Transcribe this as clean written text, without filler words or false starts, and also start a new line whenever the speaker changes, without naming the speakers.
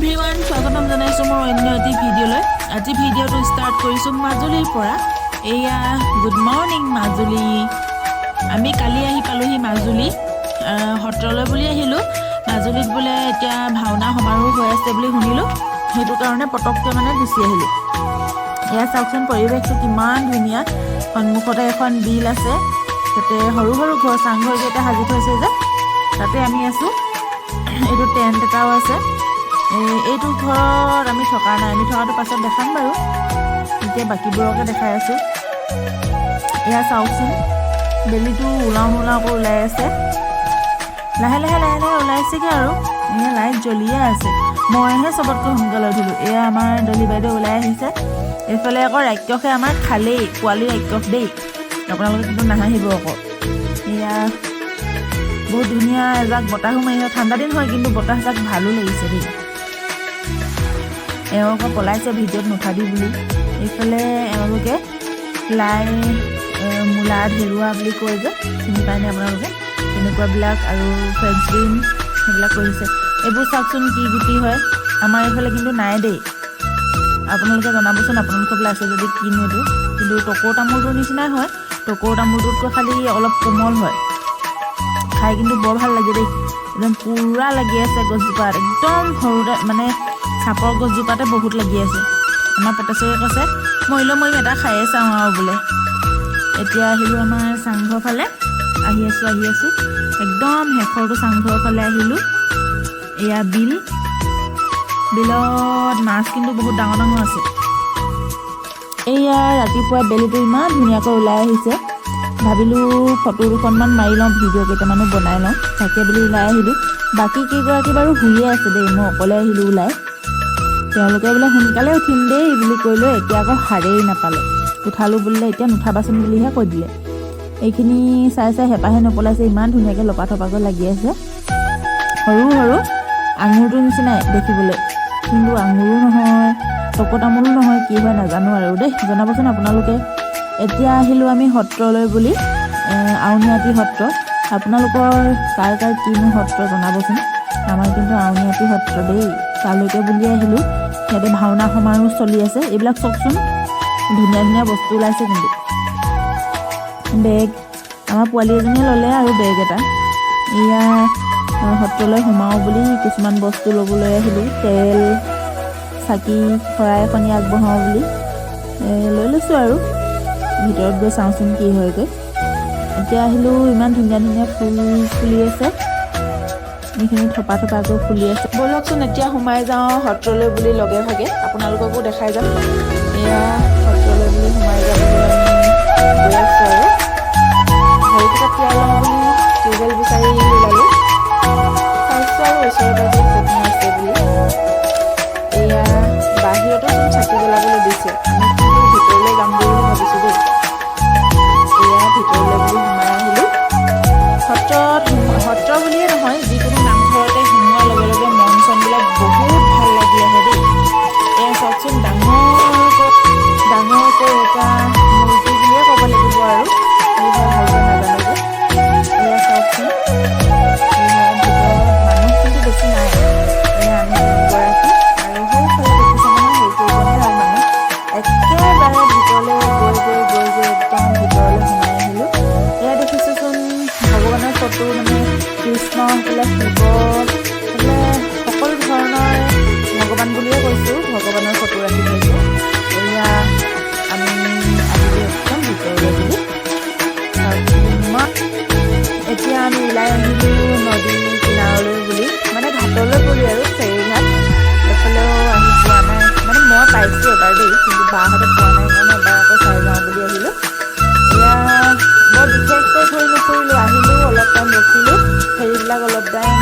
Everyone स्वागतम जनाइছো মোৰ অন্য এটি ভিডিঅ'লৈ। আজি ভিডিঅ'টো ষ্টাৰ্ট কৰিছো মাজুলীৰ পৰা। এয়া গুড মৰ্নিং মাজুলী। আমি কালি আহি পালোহি মাজুলী সত্ৰলৈ বুলি আহিলো। মাজুলীত বোলে এতিয়া ভাওনা সমাৰোহ হৈ আছে বুলি শুনিলো, সেইটো কাৰণে পটককে মানে গুচি আহিলো। এয়া চাওকচোন পৰিৱেশটো কিমান ধুনীয়া। সন্মুখতে এখন বিল আছে, তাতে সৰু সৰু ঘৰ চাংঘৰ কেইটা সাজি থৈছে যে তাতে আমি আছো। এইটো টেণ্ট এটাও আছে। এইটো ঘৰত আমি থকা নাই, আমি থকাটো পাছত দেখাম বাৰু, এতিয়া বাকীবোৰকে দেখাই আছো। এয়া চাওকচোন বেলিটো ওলাও নোলাওকৈ ওলাই আছে, লাহে লাহে ওলাইছেগৈ আৰু এয়া লাইট জ্বলিয়ে আছে। মইহে চবতকৈ সোনকালে উঠিলো। এয়া আমাৰ দলি বাইদেউ ওলাই আহিছে। এইফালে আকৌ ৰাক্ষসে আমাৰ খালেই, পোৱালি ৰাক্ষস দেই, আপোনালোকে কিন্তু নাহাঁহিব আকৌ। এয়া বহুত ধুনীয়া এজাক বতাহো মাৰিছে, ঠাণ্ডা দিন হয় কিন্তু বতাহজাক ভালো লাগিছে দেই। এওঁলোকে পলাইছে ভিডিঅ'ত নুঠাবি বুলি। এইফালে এওঁলোকে লাই মূলা ধেৰুৱা বুলি কয় যে, চিনি পায়নে আপোনালোকে, তেনেকুৱাবিলাক আৰু ফ্ৰেঞ্চ বিন সেইবিলাক কৰিছে। এইবোৰ চাওকচোন কি গুটি হয়, আমাৰ এইফালে কিন্তু নাই দেই। আপোনালোকে জনাবচোন আপোনালোকৰ ফালে আছে যদি কিনো এইটো। কিন্তু টকৌ তামোলটোৰ নিচিনাই হয়, টকৌ তামোলটোতকৈ খালি অলপ কোমল হয়, খাই কিন্তু বৰ ভাল লাগে দেই। একদম পুৰা লাগি আছে গছজোপাত, একদম সৰুতে মানে চাপৰ গছজোপাতে বহুত লাগি আছে। আমাৰ পেটেশ্বৰীয়ে কৈছে মৰিম এটা খায়ে চাওঁ আৰু বোলে। এতিয়া আহিলোঁ আমাৰ চাংঘৰ ফালে, আহি আছোঁ একদম শেষৰটো চাংঘৰৰ ফালে আহিলোঁ। এয়া বিলত মাছ কিন্তু বহুত ডাঙৰ ডাঙৰ আছে। এয়া ৰাতিপুৱা বেলিটো ইমান ধুনীয়াকৈ ওলাই আহিছে, ভাবিলোঁ ফটো দুখনমান মাৰি লওঁ, ভিডিঅ' কেইটামানো বনাই লওঁ, তাকে বুলি ওলাই আহিলোঁ। বাকী কেইগৰাকী বাৰু শুইয়ে আছে দেই, মই অকলে আহিলোঁ ওলাই। তেওঁলোকে বোলে সোনকালে উঠিম দেই বুলি কৈ লৈ এতিয়া আকৌ সাৰেই নাপালে। উঠালোঁ বুলিলে এতিয়া নুঠাবাচোন বুলিহে কৈ দিলে। এইখিনি চাই হেঁপাহে নপলাইছে, ইমান ধুনীয়াকৈ লপা থপাকৈ লাগি আছে। সৰু সৰু আঙুৰটোৰ নিচিনাই দেখিবলৈ, কিন্তু আঙুৰো নহয়, টকৌ তামোলো নহয়, কি হয় নাজানো আৰু দেই, জনাবচোন আপোনালোকে। এতিয়া আহিলোঁ আমি সত্ৰলৈ বুলি, আউনীআটী সত্ৰ। আপোনালোকৰ কাৰ কিনো সত্ৰ জনাবচোন। আমাৰ কিন্তু আউনীআটী সত্ৰ দেই, তালৈকে বুলি আহিলোঁ। ইয়াতে ভাওনা সমাৰোহ চলি আছে। এইবিলাক চাওকচোন ধুনীয়া ধুনীয়া বস্তু ওলাইছে কিন্তু। বেগ আমাৰ পোৱালি এজনীয়ে ল'লে আৰু বেগ এটা। এয়া সত্ৰলৈ সোমাওঁ বুলি কিছুমান বস্তু ল'বলৈ আহিলোঁ। তেল, চাকি, শৰাই এখনি আগবঢ়াওঁ বুলি লৈ লৈছোঁ আৰু ভিতৰত গৈ চাওঁচোন কি হয়গৈ। এতিয়া আহিলোঁ, ইমান ধুনীয়া ধুনীয়া ফুল ফুলি আছে, এইখিনি থপাকৈ ফুলি আছে। ব'লকচোন এতিয়া সোমাই যাওঁ সত্ৰলৈ বুলি লগে ভাগে, আপোনালোককো দেখাই যাম। এয়া সত্ৰলৈ বুলি সোমাই যাবলৈ আমি গৈ আছোঁ আৰু ভৰিকেইটা তিয়াই লওঁ বুলি টিউবেল বিচাৰি ওলালোঁ। চাইছোঁ আৰু ওচৰে পাজৰে ক'তনো আছে বুলি। এয়া বাহিৰতো চোন চাকি জ্বলাবলৈ দিছে, আমি কিন্তু ভিতৰলৈ যাম বুলি ভাবিছোঁ দেই। এয়া ভিতৰলৈ বুলি সোমাই আহিলোঁ। সত্ৰ বুলিয়ে নহয়, যিকোনো নামঘৰতে সোমোৱাৰ লগে লগে মন চনবিলাক বহুত ভাল লাগি আহে দেই। এয়া চাওকচোন ডাঙৰকৈ এটা মূৰ্তি বুলিয়ে ক'ব লাগিব আৰু, কি হয় ভালকৈ নাজানো যে। এয়া চাওকচোন ভিতৰত মানুহ কিন্তু বেছি নাই। এয়া আমি তিনিগৰাকী আৰু সেইফালে দেখিছে নহয়, সেইকেইজনহে আৰু মানুহ। একেবাৰে ভিতৰলৈ গৈ একদম ভিতৰলৈ সোমাই আহিলোঁ। এয়া দেখিছোঁচোন ভগৱানৰ ফটো, মানে কৃষ্ণ সেইফালে শিৱ, সেইফালে সকলো ধৰণৰ ভগৱান বুলিয়ে কৈছোঁ, ভগৱানৰ ফটো ৰাখি থৈছোঁ। এয়া আমি আহিলোঁ একদম ভিতৰলৈ বুলি। এতিয়া আমি ওলাই আহিলোঁ নদীৰ কিনাৰলৈ বুলি, মানে ঘাটলৈ বুলি আৰু ফেৰীঘাট। এইফালেও আহি পোৱা নাই, মানে মই পাইছোঁ এবাৰ দেই, কিন্তু বাহঁতে পোৱা নাই কাৰণে এবাৰ আকৌ চাই যাওঁ বুলি আহিলোঁ। এয়া বৰ বিশেষকৈ ঘূৰি নুফুৰিলোঁ, আহিলোঁ অলপ টাইম ৰখিলোঁ, ফেৰীবিলাক অলপ টাইম